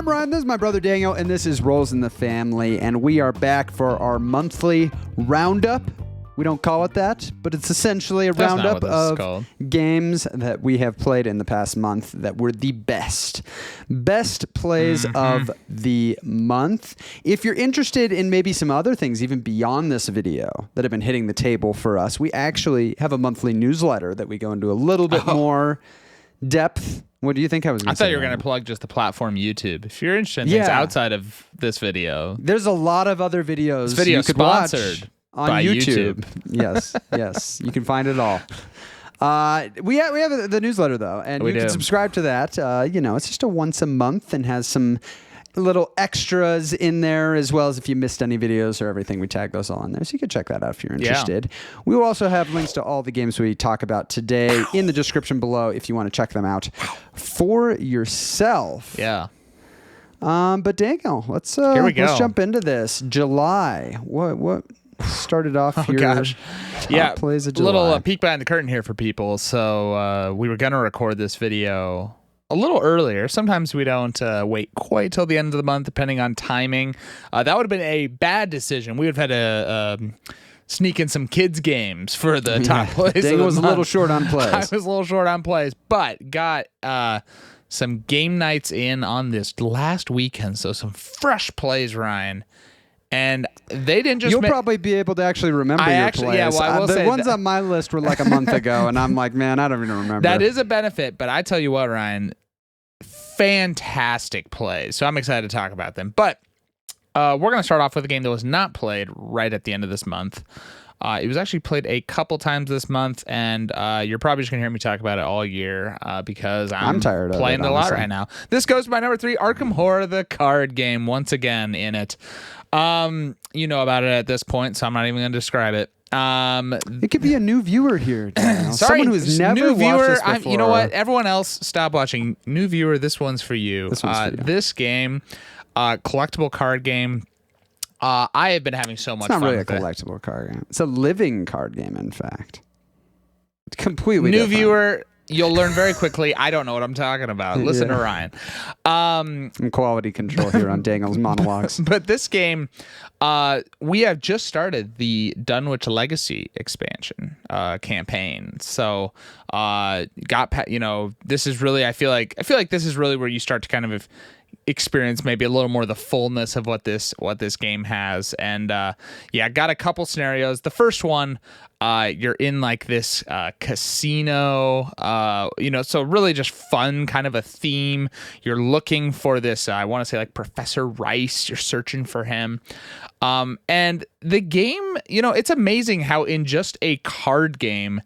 I'm Ryan, this is my brother Daniel, and this is Rolls in the Family, and we are back for our monthly roundup. We don't call it that, but it's essentially a roundup of games that we have played in the past month that were the best plays of the month. If you're interested in maybe some other things, even beyond this video, that have been hitting the table for us, we actually have a monthly newsletter that we go into a little bit more depth. What do you think I was going to say? I thought you were going to plug just the platform YouTube. If you're interested in things outside of this video. There's a lot of other videos this video you could sponsored watch on by YouTube. Yes. You can find it all. We have the newsletter, though, and you can subscribe to that. It's just a once a month and has some little extras in there, as well as if you missed any videos or everything, we tag those all in there. So you can check that out if you're interested. Yeah. We will also have links to all the games we talk about today in the description below if you want to check them out for yourself. Yeah. But Daniel, let's jump into this. July. What started off here? Gosh. Yeah. Plays of July. A little peek behind the curtain here for people. So we were going to record this video a little earlier. Sometimes we don't wait quite till the end of the month, depending on timing. That would have been a bad decision. We would have had to sneak in some kids games for the top plays. Daniel was a little short on plays. I was a little short on plays, but got some game nights in on this last weekend. So some fresh plays, Ryan. And they didn't just. You'll probably be able to actually remember your plays. Yeah, well, I will say the ones on my list were like a month ago, and I'm like, man, I don't even remember. That is a benefit, but I tell you what, Ryan, fantastic plays. So I'm excited to talk about them. But we're going to start off with a game that was not played right at the end of this month. It was actually played a couple times this month, and you're probably just going to hear me talk about it all year because I'm tired of playing it, a lot right now. This goes to my number 3, Arkham Horror, the card game, once again in it. You know about it at this point, so I'm not even going to describe it. It could be a new viewer here. Sorry, someone who's never watched this before. You know what? Everyone else, stop watching. New viewer, this one's for you. This game, collectible card game. I have been having so much fun. It's not really a collectible card game. It's a living card game, in fact. It's completely new different. Viewer. You'll learn very quickly. I don't know what I'm talking about. Listen to Ryan. And quality control here on Daniel's monologues. But this game, we have just started the Dunwich Legacy expansion campaign. So, this is really. I feel like this is really where you start to kind of experience maybe a little more of the fullness of what this game has. And got a couple scenarios. The first one, you're in like this casino, so really just fun kind of a theme. You're looking for this, I want to say like Professor Rice, you're searching for him. And the game, it's amazing how in just a card game,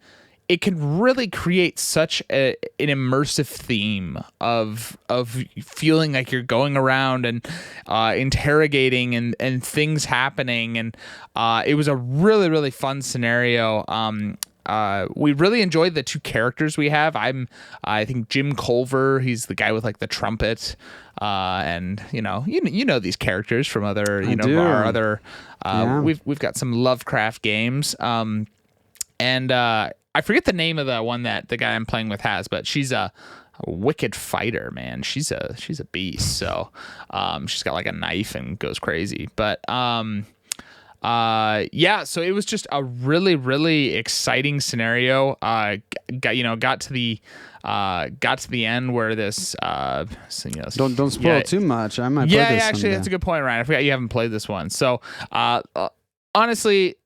it can really create such an immersive theme of feeling like you're going around and interrogating and things happening. And it was a really, really fun scenario. We really enjoyed the 2 characters we have. I think Jim Culver, he's the guy with like the trumpet. And you know these characters from other, our other, we've got some Lovecraft games. I forget the name of the one that the guy I'm playing with has, but she's a wicked fighter, man. She's a beast. So, she's got like a knife and goes crazy. But, so it was just a really, really exciting scenario. Got to the end where this, don't spoil it too much. I might play this actually, someday. That's a good point, Ryan. I forgot you haven't played this one. So, honestly,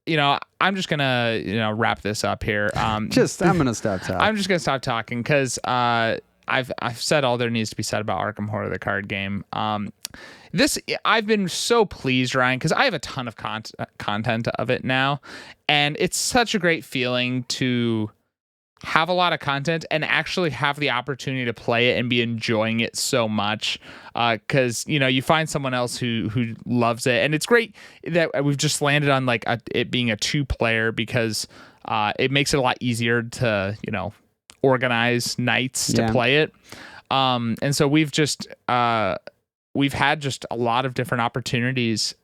I'm just gonna, wrap this up here. I'm gonna stop talking. I'm just gonna stop talking because I've said all there needs to be said about Arkham Horror, the card game. I've been so pleased, Ryan, because I have a ton of content of it now, and it's such a great feeling to have a lot of content and actually have the opportunity to play it and be enjoying it so much. Because you find someone else who loves it, and it's great that we've just landed on like it being a 2-player because it makes it a lot easier to organize nights to play it. And so we've had just a lot of different opportunities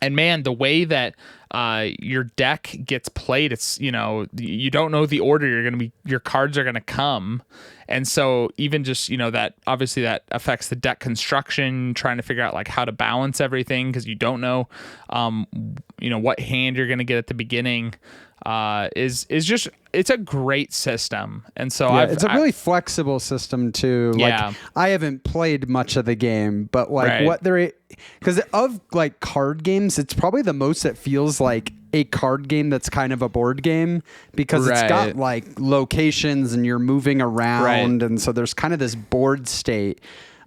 And man, the way that your deck gets played, it's, you don't know the order your cards are going to come. And so even just, that obviously that affects the deck construction, trying to figure out like how to balance everything, because you don't know, what hand you're going to get at the beginning. Is just, it's a great system. And so it's a really flexible system too. Yeah. Like, I haven't played much of the game, but like right. because of like card games, it's probably the most that feels like a card game that's kind of a board game, because it's got like locations and you're moving around. And so there's kind of this board state.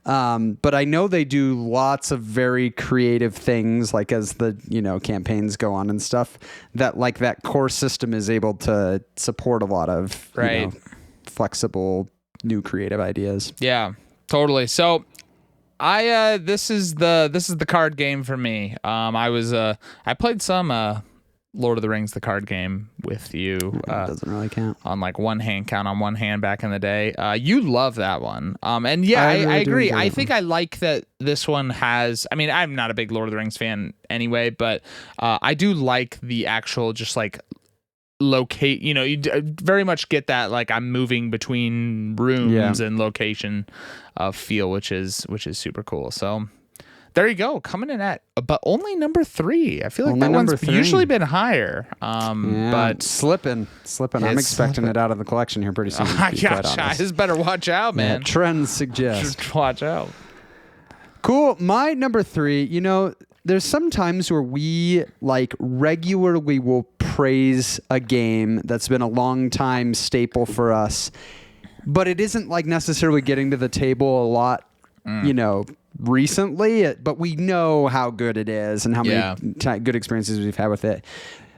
But I know they do lots of very creative things, like as the, campaigns go on and stuff, that like that core system is able to support a lot of flexible, new creative ideas. Yeah, totally. So this is the card game for me. I played some Lord of the Rings, the card game, with you. Doesn't really count. On like one hand back in the day. You love that one. And yeah, I really I agree. I that think one. I like that this one has, I mean, I'm not a big Lord of the Rings fan anyway, but I do like the actual just like locate, you very much get that like I'm moving between rooms and location feel, which is super cool. So there you go, coming in at but only number 3. I feel like that one's usually been higher. But slipping. I'm expecting it out of the collection here pretty soon. I just better watch out, man. Trends suggest. Just watch out. Cool. My number 3, there's some times where we like regularly will praise a game that's been a long time staple for us, but it isn't like necessarily getting to the table a lot, recently, but we know how good it is and how many good experiences we've had with it.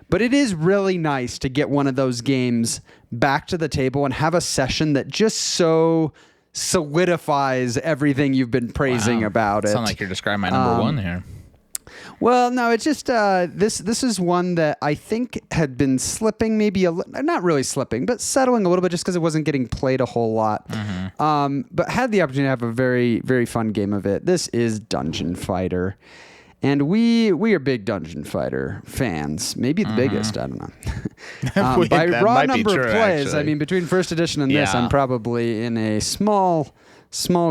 But it is really nice to get one of those games back to the table and have a session that just so solidifies everything you've been praising about it. Sound like you're describing my number 1 here. Well, no, it's just this is one that I think had been slipping, maybe not really slipping, but settling a little bit just because it wasn't getting played a whole lot. But had the opportunity to have a very, very fun game of it. This is Dungeon Fighter. And we are big Dungeon Fighter fans, maybe the biggest, I don't know. By raw number of plays, actually. I mean, between first edition and this, I'm probably in a small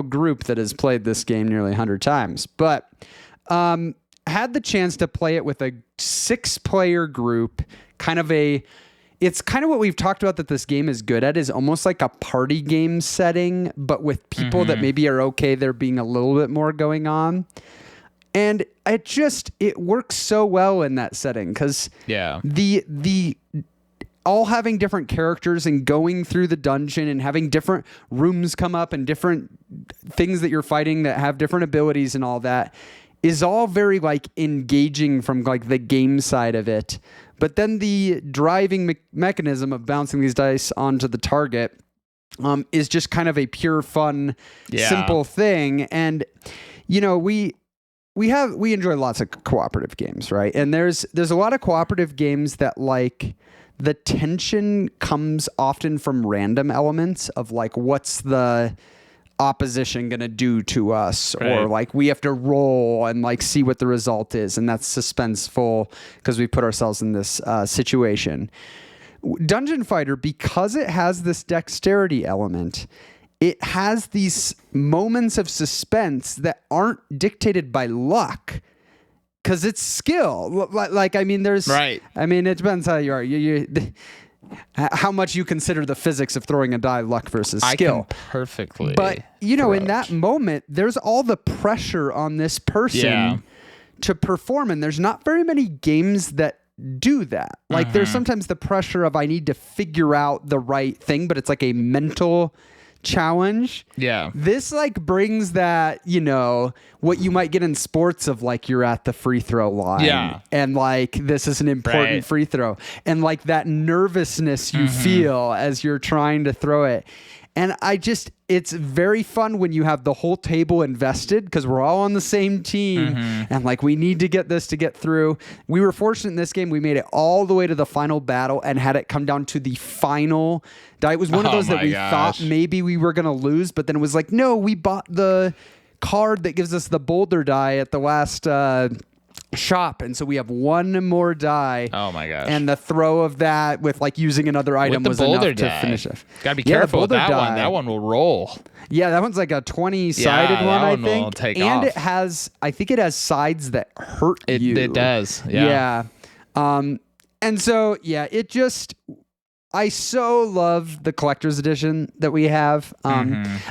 group that has played this game nearly 100 times. But had the chance to play it with a 6-player group, it's kind of what we've talked about that this game is good at, is almost like a party game setting, but with people that maybe are okay there being a little bit more going on. And it works so well in that setting, because the all having different characters and going through the dungeon and having different rooms come up and different things that you're fighting that have different abilities and all that is all very like engaging from like the game side of it. But then the driving mechanism of bouncing these dice onto the target is just kind of a pure fun, simple thing. And we enjoy lots of cooperative games, right? And there's a lot of cooperative games that like the tension comes often from random elements of like what's the opposition gonna do to us, or like we have to roll and like see what the result is, and that's suspenseful because we put ourselves in this situation. Dungeon Fighter, because it has this dexterity element, it has these moments of suspense that aren't dictated by luck, because it's skill. Like, I mean, there's I mean, it depends how you are. How much you consider the physics of throwing a die luck versus skill. I can perfectly. But, in that moment, there's all the pressure on this person to perform. And there's not very many games that do that. Like, there's sometimes the pressure of I need to figure out the right thing, but it's like a mental challenge. This like brings that, what you might get in sports of like you're at the free throw line and like this is an important free throw, and like that nervousness you feel as you're trying to throw it. And it's very fun when you have the whole table invested, because we're all on the same team and like we need to get this to get through. We were fortunate in this game. We made it all the way to the final battle and had it come down to the final die. It was one of those that we thought maybe we were going to lose, but then it was like, no, we bought the card that gives us the boulder die at the last shop, and so we have one more die. Oh my gosh! And the throw of that with like using another item was enough to finish it. Gotta be careful with that one. That one will roll. Yeah, that one's like a 20-sided one, I think. Will take and off. I think it has sides that hurt you. It does. Yeah. And so I so love the collector's edition that we have. I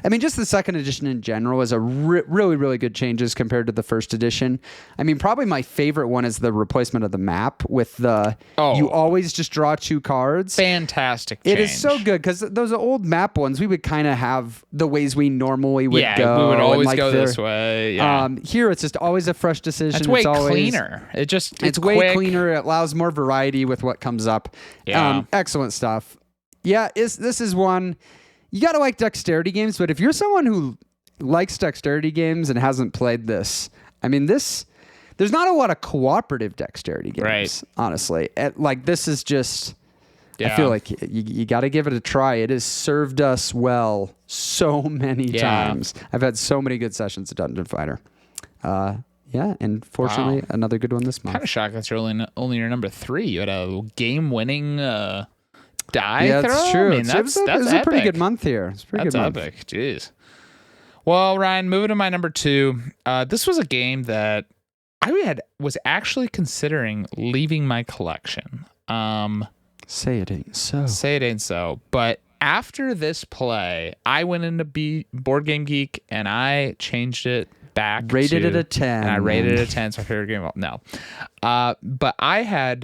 mean, just the second edition in general is a really, really good changes compared to the first edition. I mean, probably my favorite one is the replacement of the map with you always just draw 2 cards. Fantastic change. It is so good because those old map ones, we would kind of have the ways we normally would go. We would always go this way. Yeah. Here, it's just always a fresh decision. It's way cleaner. It's way quick. cleaner. It allows more variety with what comes up. Yeah. Excellent stuff. Yeah, this is one you got to like dexterity games, but if you're someone who likes dexterity games and hasn't played this, I mean there's not a lot of cooperative dexterity games, right. Honestly. This is just I feel like you got to give it a try. It has served us well so many times. I've had so many good sessions of Dungeon Fighter. And fortunately, another good one this month. Kind of shocked that's only your number 3. You had a game-winning die yeah, throw? That's true. I mean, that's it was a pretty good month here. It's pretty that's good month. Epic. Jeez. Well, Ryan, moving to my number 2. This was a game that I was actually considering leaving my collection. Say it ain't so. Say it ain't so. But after this play, I went into Board Game Geek and I changed it back. Rated it a 10. And I rated it a 10. It's my favorite game. No. But I had,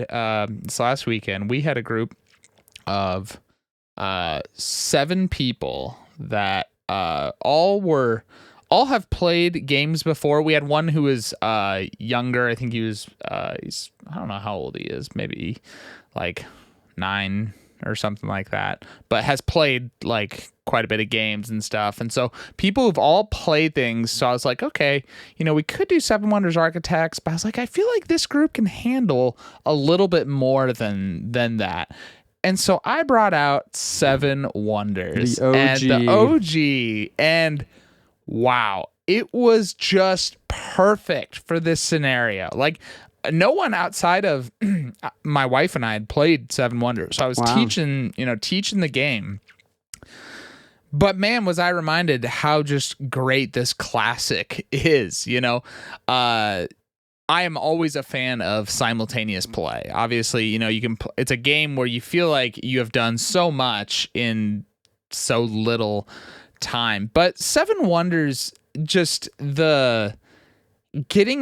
this last weekend, we had a group of 7 people that all have played games before. We had one who was younger. I think he was I don't know how old he is, maybe like 9 or something like that, but has played like quite a bit of games and stuff. And so people who've all played things. So I was like, okay, we could do 7 Wonders Architects, but I was like, I feel like this group can handle a little bit more than that. And so I brought out 7 Wonders. The OG. And the OG. And wow, it was just perfect for this scenario. Like, no one outside of my wife and I had played 7 Wonders. So I was teaching the game. But man, was I reminded how just great this classic is, I am always a fan of simultaneous play. Obviously, you can. It's a game where you feel like you have done so much in so little time. But 7 Wonders, just getting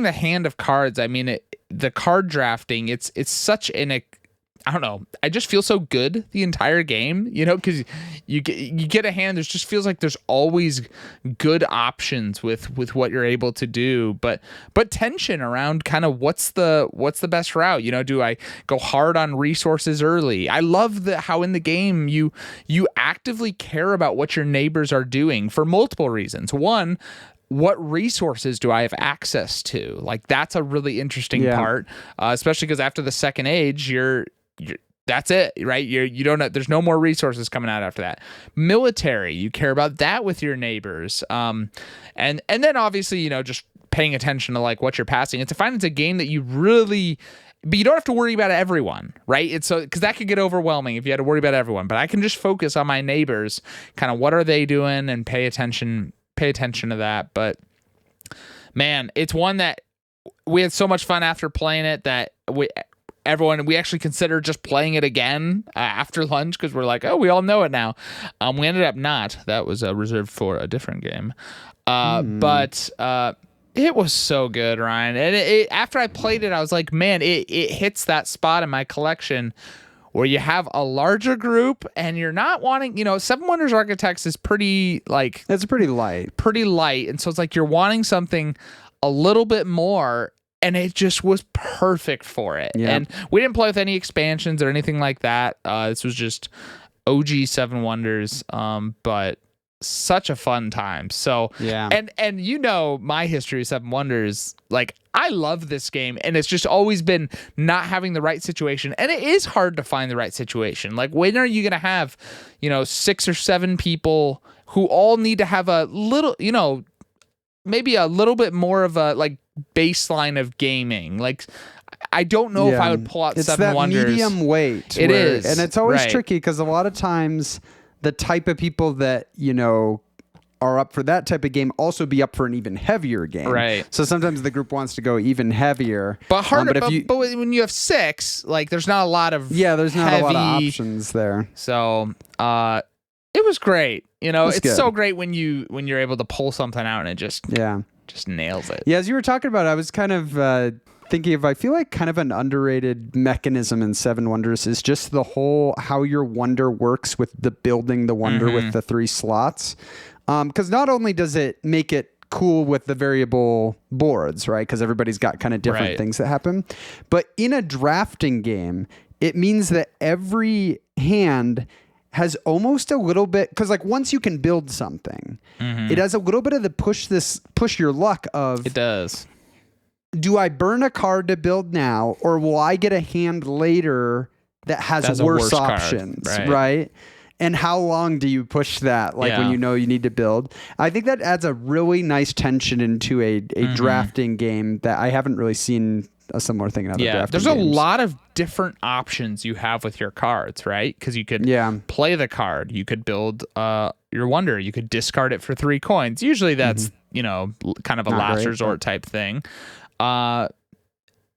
the hand of cards. I mean, the card drafting. It's such I don't know. I just feel so good the entire game, because you get a hand. There just feels like there's always good options with what you're able to do, but tension around kind of what's the best route. Do I go hard on resources early? I love how in the game you actively care about what your neighbors are doing for multiple reasons. One, what resources do I have access to? Like, that's a really interesting part, especially because after the second age, you're that's it, right? You don't know, there's no more resources coming out after that. Military, you care about that with your neighbors. And then obviously, just paying attention to like what you're passing. It's a game that you really, but you don't have to worry about everyone, right? It's so, because that could get overwhelming if you had to worry about everyone, but I can just focus on my neighbors, kind of what are they doing, and pay attention to that. But man, it's one that we had so much fun after playing it that we actually considered just playing it again after lunch because we're like, oh, we all know it now. We ended up not. That was reserved for a different game. But it was so good, Ryan. And after I played it, I was like, man, it hits that spot in my collection where you have a larger group and you're not wanting, 7 Wonders Architects is pretty like... It's pretty light. Pretty light. And so it's like you're wanting something a little bit more, and it just was perfect for it. Yeah. And we didn't play with any expansions or anything like that. This was just OG 7 Wonders, but such a fun time. So, yeah. And my history of 7 Wonders, like, I love this game, and it's just always been not having the right situation. And it is hard to find the right situation. Like, when are you going to have, 6 or 7 people who all need to have a little, maybe a little bit more of a like baseline of gaming. Like I don't know if I would pull out it's Seven that Wonders. Medium weight. It is, and it's always right. tricky because a lot of times the type of people that are up for that type of game also be up for an even heavier game. Right. So sometimes the group wants to go even heavier. But harder. But when you have 6, like there's not a lot of there's not heavy, a lot of options there. So it was great. It's good. so great when you're able to pull something out and it just nails it. Yeah, as you were talking about, I was kind of thinking of, I feel like kind of an underrated mechanism in Seven Wonders is just the whole how your wonder works with the building the wonder with the 3 slots. Because not only does it make it cool with the variable boards, right? Because everybody's got kind of different things that happen. But in a drafting game, it means that every hand has almost a little bit, because like once you can build something, it has a little bit of the push your luck of. It does. Do I burn a card to build now, or will I get a hand later that has worse options, right? And how long do you push that, like when you know you need to build? I think that adds a really nice tension into a drafting game that I haven't really seen a similar thing in other drafting there's games. a lot of different options you have with your cards, right? Because you could play the card, you could build your wonder, you could discard it for 3 coins. Usually that's kind of a last resort type thing.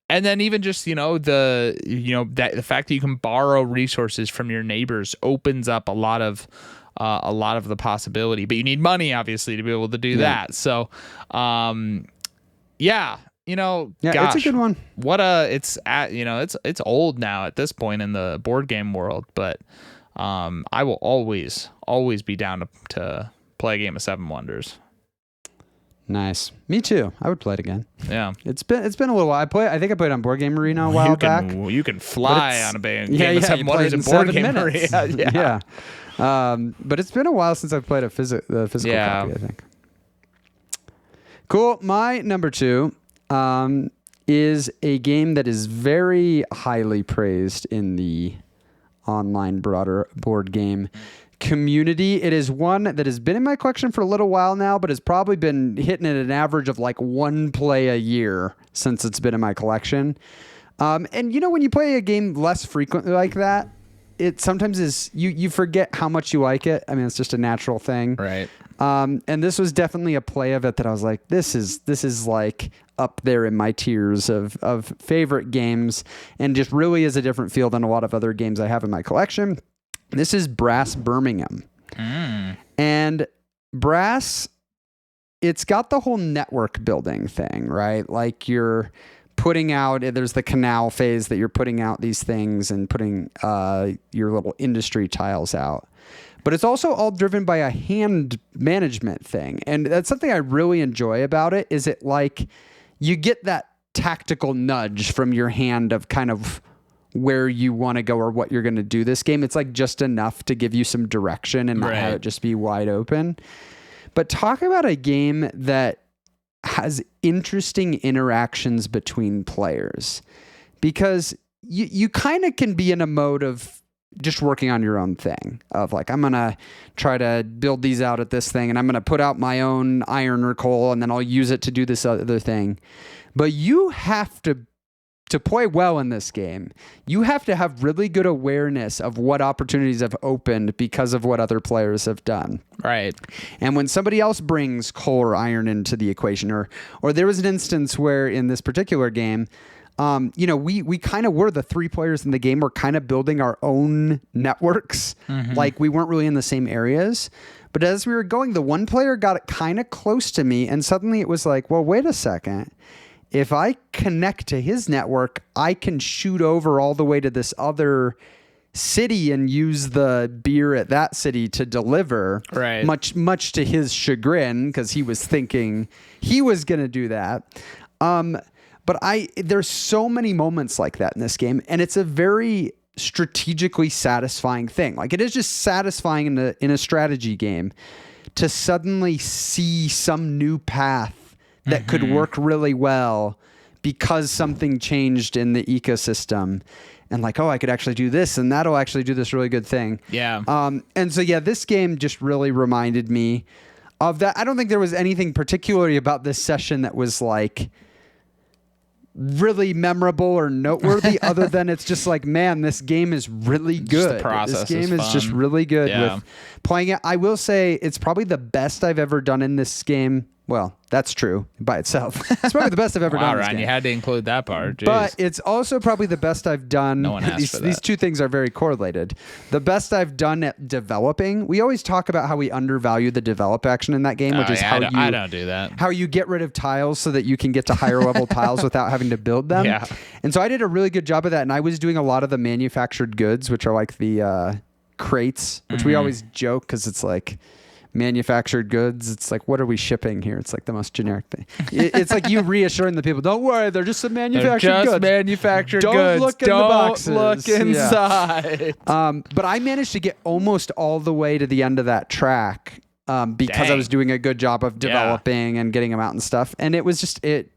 And then even just the fact that you can borrow resources from your neighbors opens up a lot of the possibility. But you need money, obviously, to be able to do that. So, gosh, it's a good one. It's old now at this point in the board game world, but I will always be down to play a game of Seven Wonders. Nice. Me too. I would play it again. Yeah. It's been a little while. I think I played on Board Game Arena a while back. You can fly on a game of Seven Wonders in Board Game Arena. Yeah. But it's been a while since I've played the physical copy, I think. Cool. My number 2 is a game that is very highly praised in the online broader board game community. It is one that has been in my collection for a little while now, but has probably been hitting at an average of like 1 play a year since it's been in my collection. And when you play a game less frequently like that, it sometimes is you forget how much you like it. I mean, it's just a natural thing. Right. And this was definitely a play of it that I was like, this is like up there in my tiers of favorite games, and just really is a different feel than a lot of other games I have in my collection. This is Brass Birmingham. And Brass, it's got the whole network building thing, right? Like you're putting out, there's the canal phase that you're putting out these things and putting your little industry tiles out. But it's also all driven by a hand management thing. And that's something I really enjoy about it, is it like you get that tactical nudge from your hand of kind of where you want to go or what you're going to do this game. It's like just enough to give you some direction and not have it just be wide open. But talk about a game that has interesting interactions between players, because you kind of can be in a mode of just working on your own thing of like, I'm going to try to build these out at this thing, and I'm going to put out my own iron or coal, and then I'll use it to do this other thing. But you have to play well in this game, you have to have really good awareness of what opportunities have opened because of what other players have done. Right. And when somebody else brings coal or iron into the equation, or there was an instance where in this particular game, we kind of were the 3 players in the game. We're kind of building our own networks. Like we weren't really in the same areas. But as we were going, the one player got it kind of close to me, and suddenly it was like, well, wait a second. If I connect to his network, I can shoot over all the way to this other city and use the beer at that city to deliver. Right. Much to his chagrin, because he was thinking he was going to do that. But there's so many moments like that in this game, and it's a very strategically satisfying thing. Like it is just satisfying in a strategy game to suddenly see some new path that could work really well because something changed in the ecosystem, and like, oh, I could actually do this, and that'll actually do this really good thing. Yeah. And so, this game just really reminded me of that, I don't think there was anything particularly about this session that was like really memorable or noteworthy other than it's just like, man, this game is really good. Just the process this game is just really good with playing it. I will say it's probably the best I've ever done in this game. Well, that's true by itself. It's probably the best I've ever done in this game. You had to include that part. Jeez. But it's also probably the best I've done. No one asked for that. These two things are very correlated. The best I've done at developing. We always talk about how we undervalue the develop action in that game, which is how I don't do that. How you get rid of tiles so that you can get to higher level tiles without having to build them. Yeah. And so I did a really good job of that. And I was doing a lot of the manufactured goods, which are like the crates, which we always joke because it's like, manufactured goods. It's like, what are we shipping here? It's like the most generic thing. It's like you reassuring the people, don't worry, they're just some manufactured goods. Just manufactured goods. Don't look in the boxes. Don't look inside. Yeah. But I managed to get almost all the way to the end of that track because I was doing a good job of developing and getting them out and stuff. And it was just, it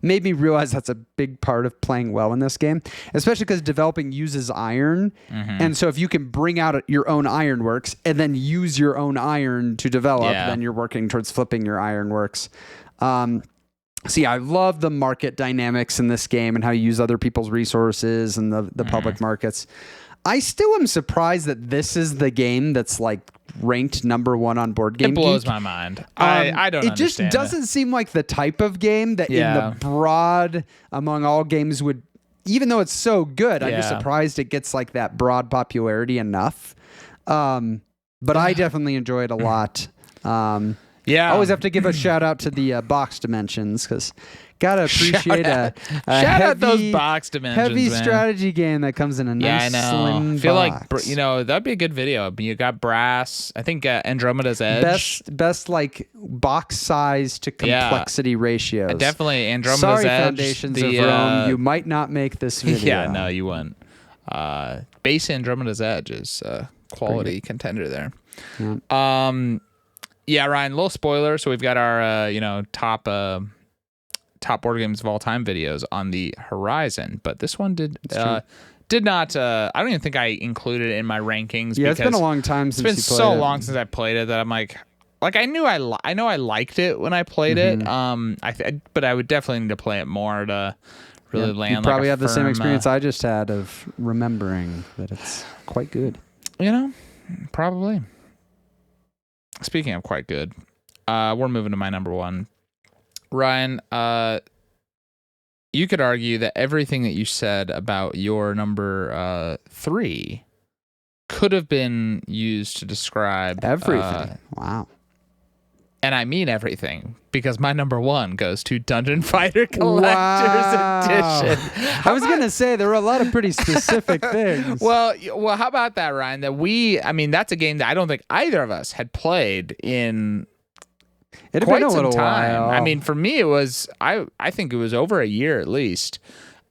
made me realize that's a big part of playing well in this game, especially because developing uses iron. And so if you can bring out your own ironworks and then use your own iron to develop, then you're working towards flipping your ironworks. So yeah, I love the market dynamics in this game and how you use other people's resources and the public markets. I still am surprised that this is the game that's like ranked number 1 on Board Game Geek. It blows my mind. I don't understand. It just doesn't seem like the type of game that in the broad, among all games would, even though it's so good, I'm just surprised it gets like that broad popularity enough. But I definitely enjoy it a lot. I always have to give a shout out to the box dimensions because gotta appreciate a shout out those box dimensions, heavy man. Strategy game that comes in a nice slim I feel box. like that'd be a good video. You got Brass. I think Andromeda's Edge. Best like box size to complexity ratios. Definitely Andromeda's Sorry, Edge. Foundations of Rome, you might not make this video. Yeah, no, you wouldn't. Base Andromeda's Edge is quality contender there. Yeah. Ryan, a little spoiler. So we've got our top board games of all time videos on the horizon, but this one did not. I don't even think I included it in my rankings. Yeah, it's been a long time since it's been so long since I played it that I'm like I know I liked it when I played it. But I would definitely need to play it more to really land. You probably have the same experience I just had of remembering that it's quite good. Probably. Speaking of quite good, we're moving to my number 1. Ryan, you could argue that everything that you said about your number 3 could have been used to describe everything. Wow. And I mean everything, because my number 1 goes to Dungeon Fighter Collector's Edition. I was going to say there were a lot of pretty specific things. Well, how about that, Ryan? That's a game that I don't think either of us had played in quite some time. While. I mean, for me, it was I think it was over a year at least.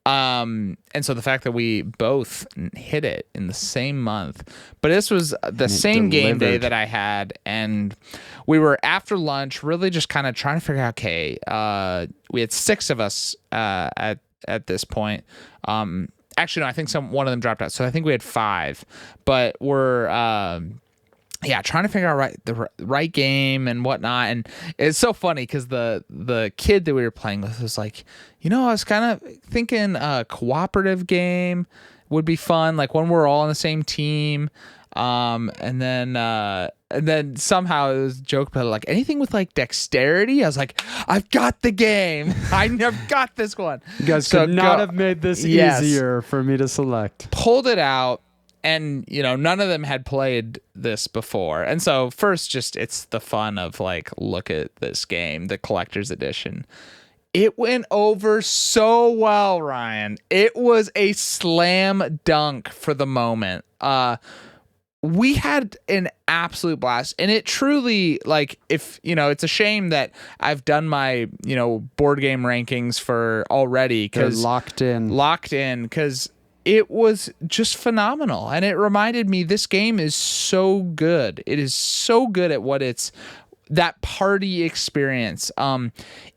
And so the fact that we both hit it in the same month, but this was the same game day that I had, and we were after lunch, really just kind of trying to figure out. Okay, we had 6 of us at this point. Actually, no, I think one of them dropped out, so I think we had 5. But we're trying to figure out the right game and whatnot. And it's so funny because the kid that we were playing with was like, I was kind of thinking a cooperative game would be fun, like when we're all on the same team. And then somehow it was a joke about like anything with like dexterity. I was like, I've got the game. I've got this one. You guys could not have made this easier for me to select. Pulled it out. And, none of them had played this before. And so first, it's the fun of like, look at this game, the collector's edition. It went over so well, Ryan. It was a slam dunk for the moment. We had an absolute blast, and it truly, like, if, it's a shame that I've done my, board game rankings for already. Cause locked in, because it was just phenomenal. And it reminded me this game is so good. It is so good at what that party experience.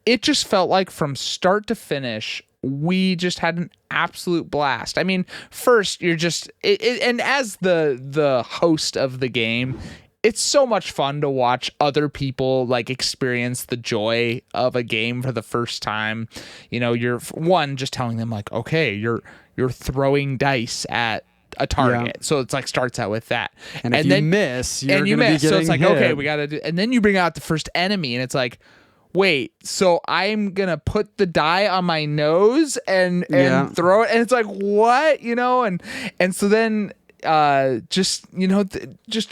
It just felt like from start to finish, we just had an absolute blast. I mean, first you're just, and as the host of the game, it's so much fun to watch other people like experience the joy of a game for the first time. You know, you're just telling them like, okay, you're throwing dice at a target. So it's like starts out with that. And if you miss, you're going to be getting so it's like, hit. okay, we got to do, and then you bring out the first enemy and it's like, wait, so I'm going to put the die on my nose and throw it. And it's like, what? You know, and so then just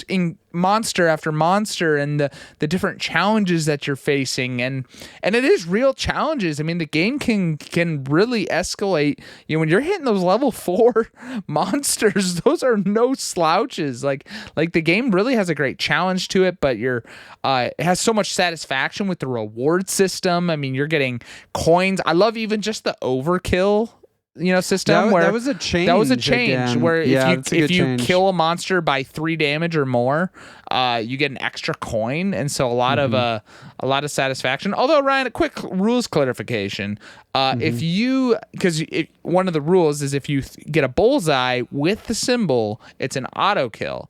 in monster after monster and the different challenges that you're facing and it is real challenges. I mean, the game can really escalate. You know, when you're hitting those level 4 monsters, those are no slouches. Like the game really has a great challenge to it, but it has so much satisfaction with the reward system. I mean, you're getting coins. I love even just the overkill system where that was a change. That was a change again. where if you change. kill a monster by 3 damage or more, you get an extra coin, and so a lot of satisfaction. Although, Ryan, a quick rules clarification: because one of the rules is if you get a bullseye with the symbol, it's an auto kill.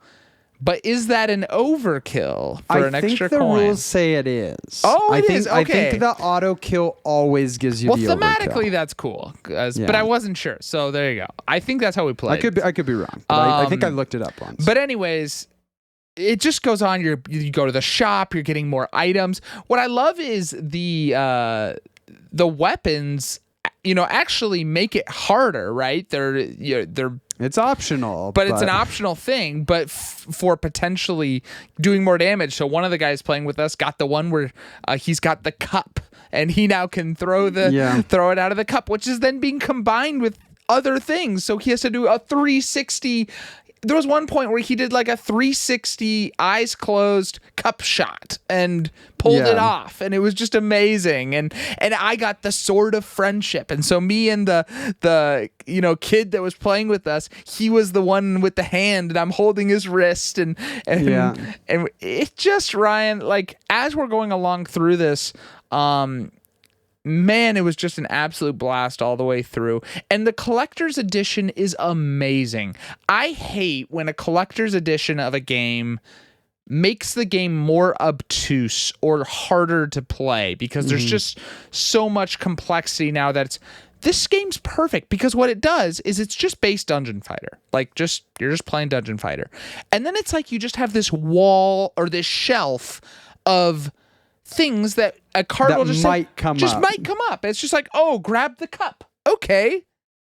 But is that an overkill for an extra coin? I think the rules say it is. Oh, it is? Okay. I think the auto kill always gives you the overkill. Well, thematically, that's cool. But I wasn't sure. So there you go. I think that's how we play. I could be wrong. But I think I looked it up once. But anyways, it just goes on. You go to the shop. You're getting more items. What I love is the weapons, actually make it harder, right? They're it's optional, but it's an optional thing, but for potentially doing more damage. So one of the guys playing with us got the one where he's got the cup, and he now can throw it out of the cup, which is then being combined with other things. So he has to do a 360. There was one point where he did like a 360 eyes closed cup shot and pulled it off, and it was just amazing. And I got the sword of friendship, and so me and the kid that was playing with us, he was the one with the hand, and I'm holding his wrist, and it just, Ryan, like as we're going along through this, man, it was just an absolute blast all the way through. And the collector's edition is amazing. I hate when a collector's edition of a game makes the game more obtuse or harder to play, because there's just so much complexity now that this game's perfect, because what it does is it's just base Dungeon Fighter. Like you're just playing Dungeon Fighter. And then it's like you just have this wall or this shelf of things that a card that will just might come up. It's just like, oh, grab the cup. Okay.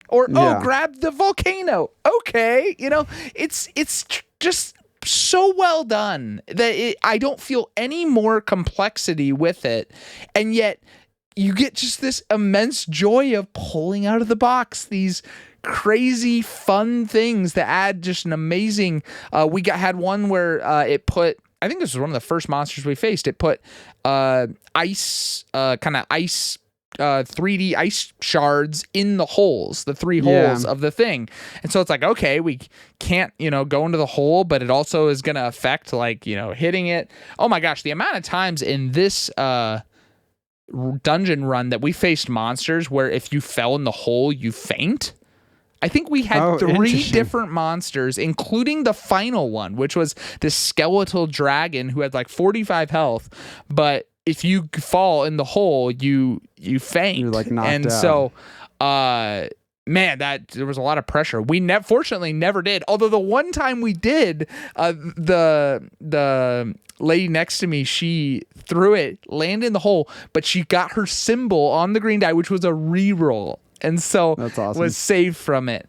Or oh, grab the volcano. Okay. It's just so well done that I don't feel any more complexity with it. And yet you get just this immense joy of pulling out of the box these crazy fun things that add just an amazing had one where it put, I think this was one of the first monsters we faced. It put ice 3D ice shards in the holes, the 3 holes of the thing. And so it's like, okay, we can't, go into the hole, but it also is going to affect hitting it. Oh my gosh, the amount of times in this dungeon run that we faced monsters where if you fell in the hole, you faint. I think we had 3 different monsters, including the final one, which was this skeletal dragon who had like 45 health. But if you fall in the hole, you faint. You're like knocked out. And so, man, there was a lot of pressure. We fortunately never did. Although the one time we did, the lady next to me, she threw it, landed in the hole, but she got her symbol on the green die, which was a reroll. And so that's awesome. Was saved from it.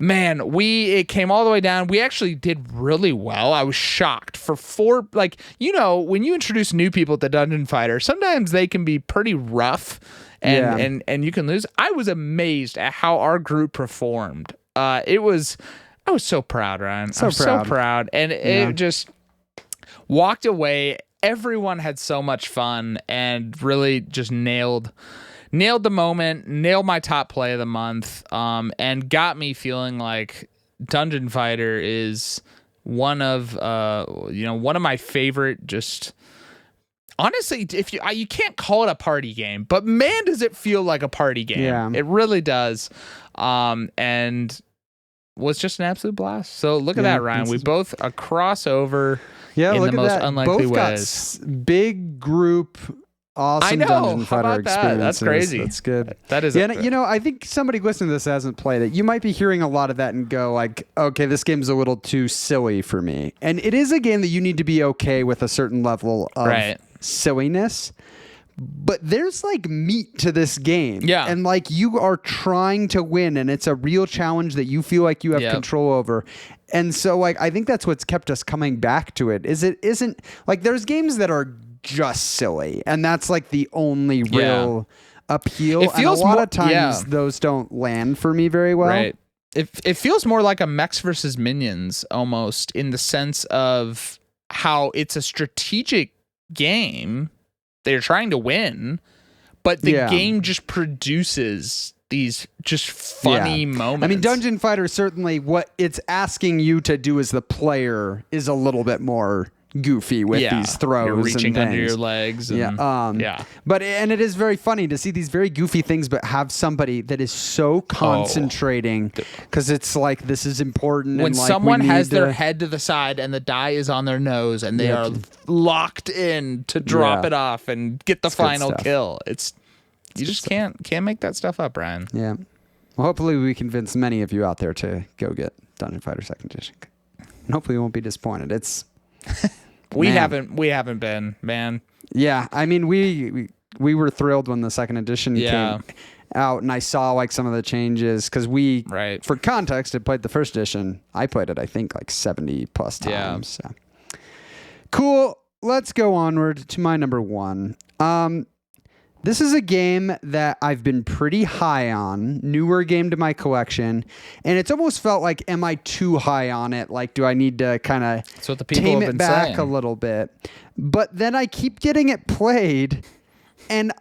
Man, it came all the way down. We actually did really well. I was shocked for 4, when you introduce new people to Dungeon Fighter, sometimes they can be pretty rough and you can lose. I was amazed at how our group performed. I was so proud, Ryan. So proud. And it just walked away. Everyone had so much fun and really just nailed the moment, nailed my top play of the month, and got me feeling like Dungeon Fighter is one of my favorite. Just honestly, if you can't call it a party game, but man, does it feel like a party game? Yeah, it really does, and was just an absolute blast. So look at that, Ryan. We both a crossover. Yeah, in look the at most that. unlikely Both got ways. Big group. Awesome I know. Dungeon How Fighter about that? experiences. That's crazy. That's good. That is. Yeah, you know, I think somebody listening to this hasn't played it. You might be hearing a lot of that and go like, okay, this game's a little too silly for me. And it is a game that you need to be okay with a certain level of silliness. But there's like meat to this game. Yeah. And like you are trying to win and it's a real challenge that you feel like you have control over. And so like I think that's what's kept us coming back to it. Is it isn't like there's games that are just silly and that's like the only real appeal. It feels and a lot of times those don't land for me very well. Right. It feels more like a Mechs versus Minions almost in the sense of how it's a strategic game. They're trying to win, but the game just produces these just funny moments. I mean, Dungeon Fighter, certainly what it's asking you to do as the player is a little bit more goofy with these throws. You're reaching and under your legs. And, But it is very funny to see these very goofy things, but have somebody that is so concentrating because it's like, this is important. When and like, someone has their head to the side and the die is on their nose and they are locked in to drop it off and get the final kill. You just can't make that stuff up, Brian. Yeah. Well, hopefully we convince many of you out there to go get Dungeon Fighter 2nd Edition. And hopefully you won't be disappointed. It's we haven't been, man. Yeah, I mean we were thrilled when the 2nd edition came out, and I saw like some of the changes because for context, had played the 1st edition. I played it, I think, like 70 plus times. So. Cool. Let's go onward to my number 1. This is a game that I've been pretty high on, newer game to my collection, and it's almost felt like, am I too high on it? Like, do I need to kind of tame it back a little bit? But then I keep getting it played, and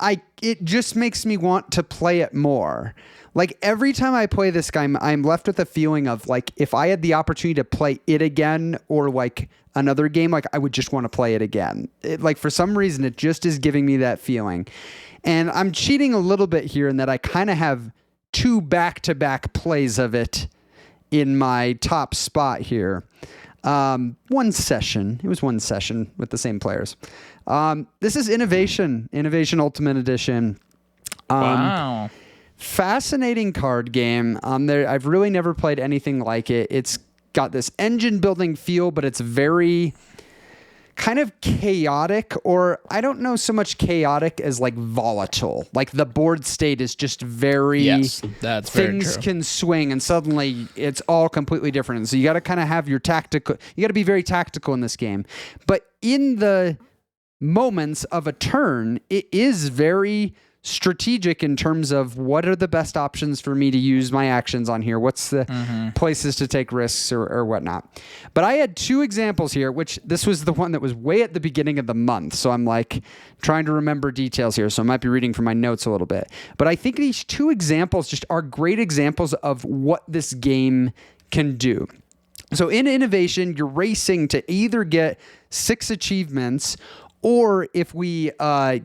it just makes me want to play it more. Like, every time I play this game, I'm left with a feeling of, like, if I had the opportunity to play it again or, like, another game, like, I would just want to play it again. Like, for some reason, it just is giving me that feeling. And I'm cheating a little bit here in that I kind of have 2 back-to-back plays of it in my top spot here. One session. It was one session with the same players. This is Innovation Ultimate Edition. Wow. Fascinating card game. I've really never played anything like it. It's got this engine building feel, but it's very kind of chaotic, or I don't know so much chaotic as like volatile. Like the board state is just very that's things very true. Can swing and suddenly it's all completely different. And so you got to kind of have your tactical. You got to be very tactical in this game. But in the moments of a turn, it is very strategic in terms of what are the best options for me to use my actions on here. What's the places to take risks or whatnot. But I had 2 examples here, which this was the one that was way at the beginning of the month. So I'm like trying to remember details here. So I might be reading from my notes a little bit. But I think these 2 examples just are great examples of what this game can do. So in Innovation, you're racing to either get 6 achievements, or if we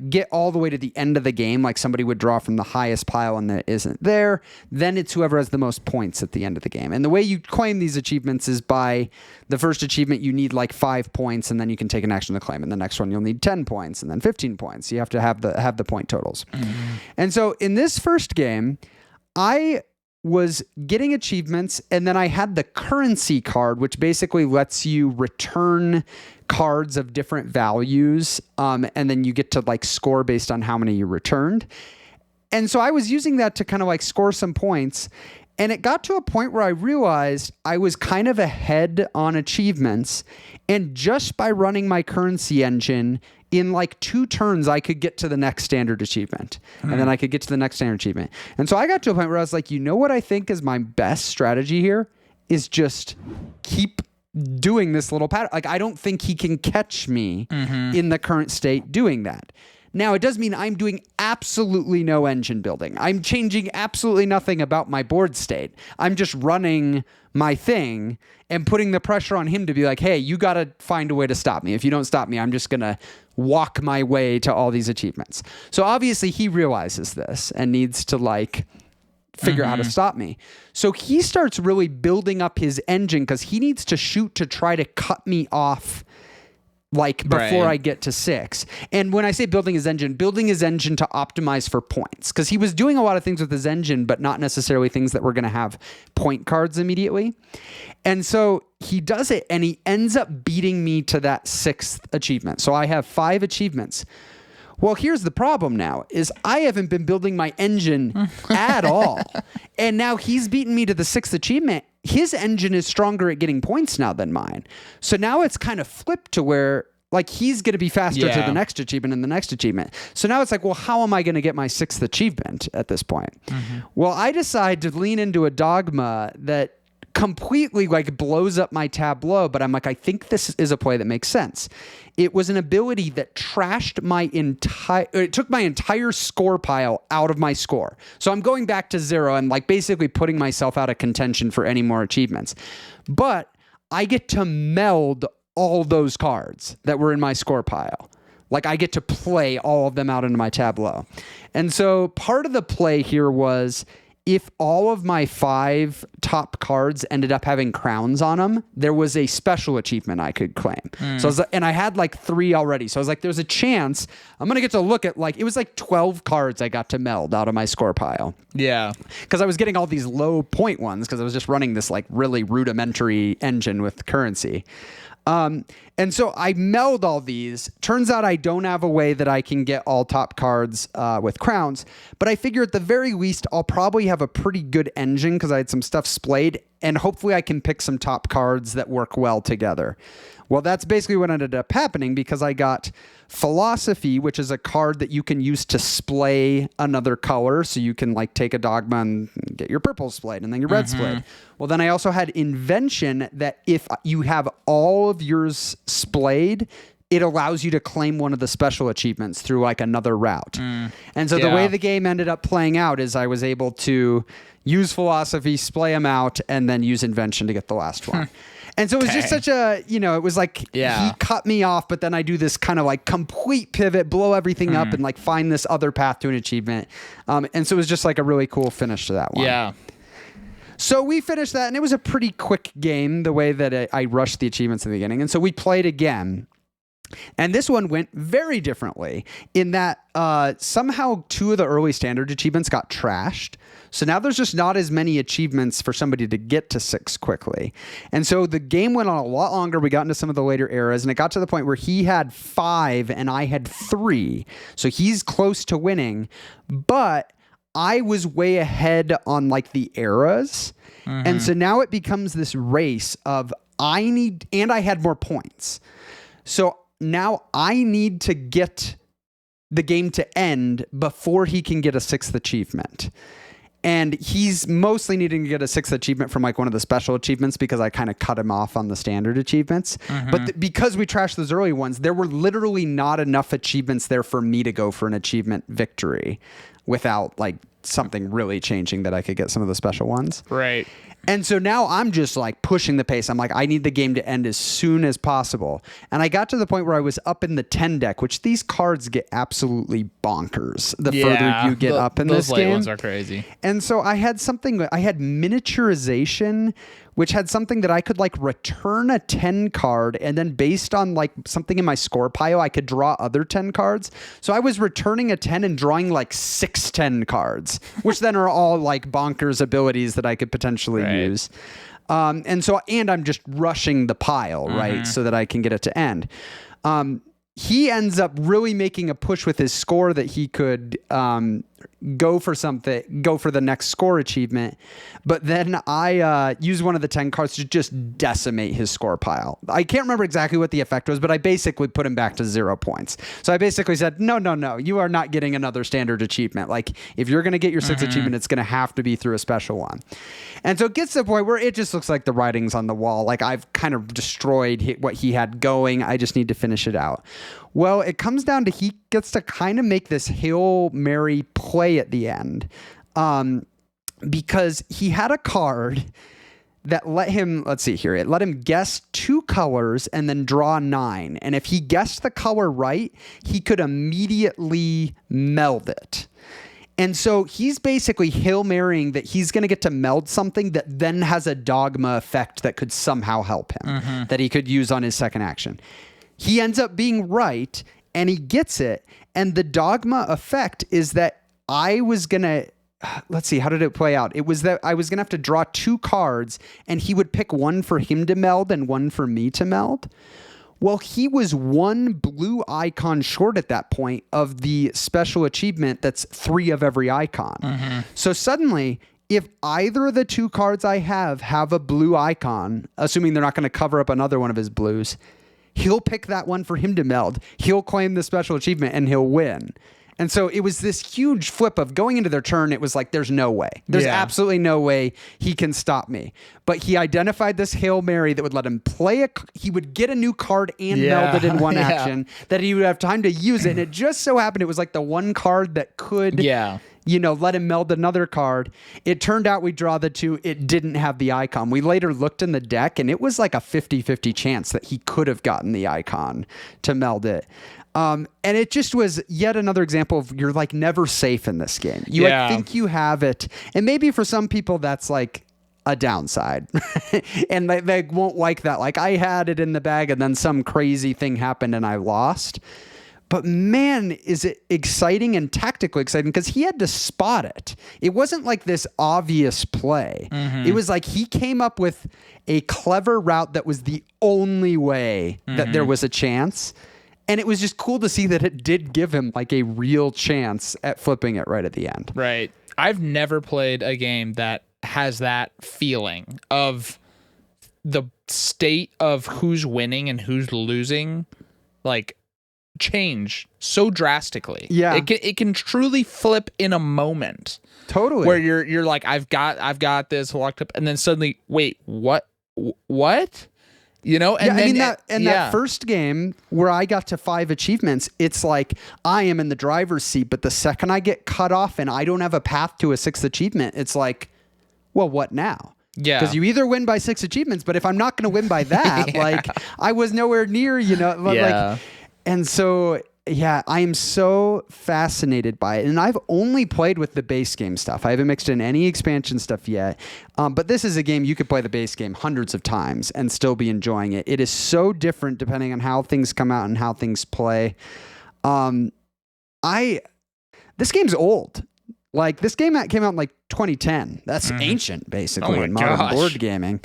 get all the way to the end of the game, like somebody would draw from the highest pile and that isn't there, then it's whoever has the most points at the end of the game. And the way you claim these achievements is by the first achievement, you need like 5 points, and then you can take an action to claim. And the next one, you'll need 10 points, and then 15 points. You have to have the point totals. Mm-hmm. And so in this first game, I was getting achievements, and then I had the currency card, which basically lets you return cards of different values, and then you get to like score based on how many you returned. And so I was using that to kind of like score some points, and it got to a point where I realized I was kind of ahead on achievements, and just by running my currency engine, in like 2 turns, I could get to the next standard achievement, and then I could get to the next standard achievement. And so I got to a point where I was like, you know what I think is my best strategy here is just keep doing this little pattern. Like, I don't think he can catch me in the current state doing that. Now, it does mean I'm doing absolutely no engine building. I'm changing absolutely nothing about my board state. I'm just running my thing and putting the pressure on him to be like, hey, you got to find a way to stop me. If you don't stop me, I'm just going to walk my way to all these achievements. So obviously he realizes this and needs to like figure out how to stop me. So he starts really building up his engine because he needs to shoot to try to cut me off like before I get to 6. And when I say building his engine to optimize for points, because he was doing a lot of things with his engine, but not necessarily things that were going to have point cards immediately. And so he does it, and he ends up beating me to that 6th achievement. So I have 5 achievements. Well, here's the problem now, is I haven't been building my engine at all. And now he's beaten me to the 6th achievement. His engine is stronger at getting points now than mine. So now it's kind of flipped to where like he's going to be faster to the next achievement and the next achievement. So now it's like, well, how am I going to get my 6th achievement at this point? Well, I decide to lean into a dogma that completely like blows up my tableau, but I'm like, I think this is a play that makes sense. It was an ability that trashed it took my entire score pile out of my score. So I'm going back to 0 and like basically putting myself out of contention for any more achievements. But I get to meld all those cards that were in my score pile. Like I get to play all of them out into my tableau. And so part of the play here was, if all of my 5 top cards ended up having crowns on them, there was a special achievement I could claim. So I was, and I had like 3 already. So I was like, there's a chance I'm going to get to look at like, it was like 12 cards I got to meld out of my score pile. Yeah. Because I was getting all these low point ones because I was just running this like really rudimentary engine with currency. And so I meld all these. Turns out I don't have a way that I can get all top cards with crowns, but I figure at the very least I'll probably have a pretty good engine because I had some stuff splayed, and hopefully I can pick some top cards that work well together. Well, that's basically what ended up happening, because I got Philosophy, which is a card that you can use to splay another color. So you can like take a dogma and get your purple splayed and then your red splayed. Well, then I also had Invention, that if you have all of yours splayed, it allows you to claim one of the special achievements through like another route. And so the way the game ended up playing out is I was able to use Philosophy, splay them out, and then use Invention to get the last one. And so it was just such a, it was like he cut me off, but then I do this kind of like complete pivot, blow everything up, and like find this other path to an achievement. And so it was just like a really cool finish to that one. Yeah. So we finished that, and it was a pretty quick game the way that I rushed the achievements in the beginning. And so we played again. And this one went very differently in that somehow 2 of the early standard achievements got trashed. So now there's just not as many achievements for somebody to get to 6 quickly. And so the game went on a lot longer. We got into some of the later eras, and it got to the point where he had 5 and I had 3. So he's close to winning, but I was way ahead on like the eras. And so now it becomes this race of I had more points. So now I need to get the game to end before he can get a 6th achievement. And he's mostly needing to get a 6th achievement from like one of the special achievements because I kind of cut him off on the standard achievements. But because we trashed those early ones, there were literally not enough achievements there for me to go for an achievement victory without like something really changing that I could get some of the special ones. Right. And so now I'm just like pushing the pace. I'm like, I need the game to end as soon as possible. And I got to the point where I was up in the 10 deck, which these cards get absolutely bonkers the further you get up in this game. Those late ones are crazy. And so I had miniaturization, which had something that I could like return a 10 card, and then based on like something in my score pile, I could draw other 10 cards. So I was returning a 10 and drawing like 6 10 cards, which then are all like bonkers abilities that I could potentially use. And I'm just rushing the pile, right? So that I can get it to end. He ends up really making a push with his score that he could go for the next score achievement. But then I use one of the 10 cards to just decimate his score pile. I can't remember exactly what the effect was, but I basically put him back to 0 points. So I basically said, no, you are not getting another standard achievement. Like if you're going to get your 6th achievement, it's going to have to be through a special one. And so it gets to the point where it just looks like the writing's on the wall. Like I've kind of destroyed what he had going. I just need to finish it out. Well, it comes down to he gets to kind of make this Hail Mary play at the end because he had a card that let him, it let him guess 2 colors and then draw 9. And if he guessed the color right, he could immediately meld it. And so he's basically Hail Marying that he's going to get to meld something that then has a dogma effect that could somehow help him, that he could use on his second action. he ends up being right and he gets it. And the dogma effect is that I was going to, let's see, how did it play out? It was that I was going to have to draw 2 cards and he would pick one for him to meld and one for me to meld. Well, he was 1 blue icon short at that point of the special achievement that's 3 of every icon. Mm-hmm. So suddenly, if either of the 2 cards I have a blue icon, assuming they're not going to cover up another one of his blues, he'll pick that one for him to meld. He'll claim the special achievement and he'll win. And so it was this huge flip of going into their turn. It was like, there's no way. There's absolutely no way he can stop me. But he identified this Hail Mary that would let him play he would get a new card and meld it in one action, that he would have time to use it. And it just so happened it was like the one card that could, let him meld another card. It turned out we draw the 2. It didn't have the icon. We later looked in the deck and it was like a 50-50 chance that he could have gotten the icon to meld it. And it just was yet another example of you're like never safe in this game. You like think you have it. And maybe for some people that's like a downside and they won't like that. Like I had it in the bag and then some crazy thing happened and I lost. But man, is it exciting and tactically exciting because he had to spot it. It wasn't like this obvious play. Mm-hmm. It was like he came up with a clever route that was the only way that there was a chance. And it was just cool to see that it did give him like a real chance at flipping it right at the end. Right. I've never played a game that has that feeling of the state of who's winning and who's losing, like change so drastically. Yeah. It can truly flip in a moment. Totally. Where you're like, I've got this locked up, and then suddenly, wait, what? You know, and that first game where I got to 5 achievements, it's like I am in the driver's seat, but the second I get cut off and I don't have a path to a 6th achievement, it's like, well, what now? Yeah. Because you either win by 6 achievements, but if I'm not going to win by that, like I was nowhere near, like, and so, I am so fascinated by it. And I've only played with the base game stuff. I haven't mixed in any expansion stuff yet. But this is a game you could play the base game hundreds of times and still be enjoying it. It is so different depending on how things come out and how things play. This game's old. Like this game came out in like 2010. That's ancient, basically, in modern board gaming.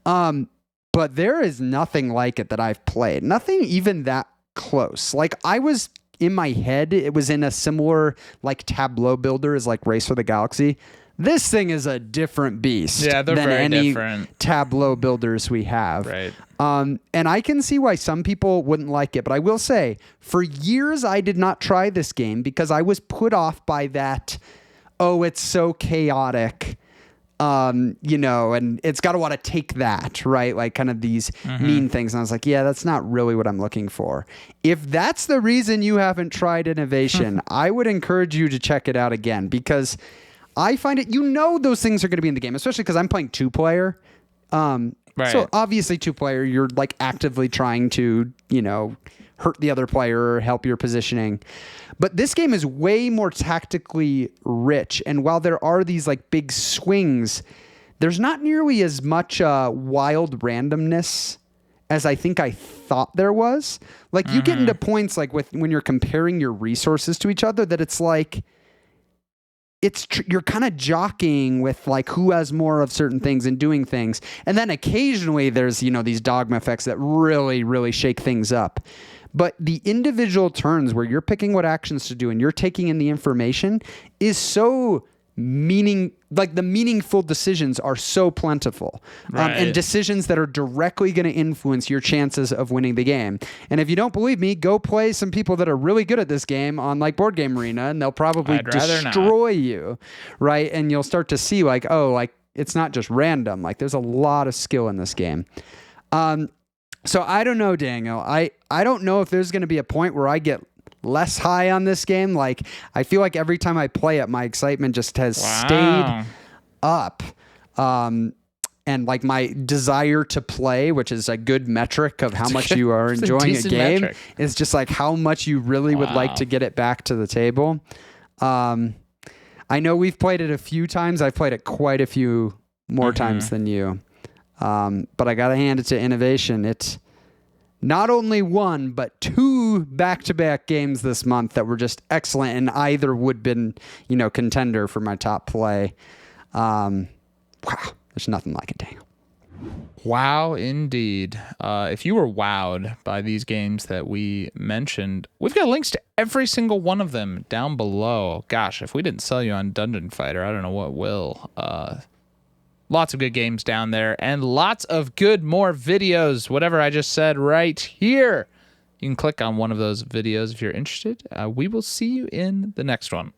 But there is nothing like it that I've played. Nothing even that close. Like I was in my head, it was in a similar like tableau builder as like Race for the Galaxy. This thing is a different beast they're than very any different tableau builders we have. Right. And I can see why some people wouldn't like it, but I will say for years I did not try this game because I was put off by that, it's so chaotic. And it's got to want to take that, right? Like kind of these mean things. And I was like, that's not really what I'm looking for. If that's the reason you haven't tried Innovation, I would encourage you to check it out again because I find it, those things are going to be in the game, especially because I'm playing 2-player. Right. So obviously 2-player, you're like actively trying to, hurt the other player or help your positioning. But this game is way more tactically rich. And while there are these like big swings, there's not nearly as much wild randomness as I think I thought there was. Like you get into points like when you're comparing your resources to each other that it's like, you're kind of jockeying with like who has more of certain things and doing things. And then occasionally there's, these dogma effects that really, really shake things up. But the individual turns where you're picking what actions to do and you're taking in the information is so the meaningful decisions are so plentiful. And decisions that are directly going to influence your chances of winning the game. And if you don't believe me, go play some people that are really good at this game on like Board Game Arena and they'll probably destroy you, right? And you'll start to see like, it's not just random. Like there's a lot of skill in this game. So I don't know, Daniel. I don't know if there's going to be a point where I get less high on this game. Like I feel like every time I play it, my excitement just has stayed up. And like my desire to play, which is a good metric of how much you are enjoying a game, is just like how much you really would like to get it back to the table. I know we've played it a few times. I've played it quite a few more times than you. But I got to hand it to Innovation. not only one, but two back-to-back games this month that were just excellent, and either would have been, contender for my top play. Wow, there's nothing like it, Daniel. Wow, indeed. If you were wowed by these games that we mentioned, we've got links to every single one of them down below. Gosh, if we didn't sell you on Dungeon Fighter, I don't know what will. Lots of good games down there, and lots of more videos, whatever I just said right here. You can click on one of those videos if you're interested. We will see you in the next one.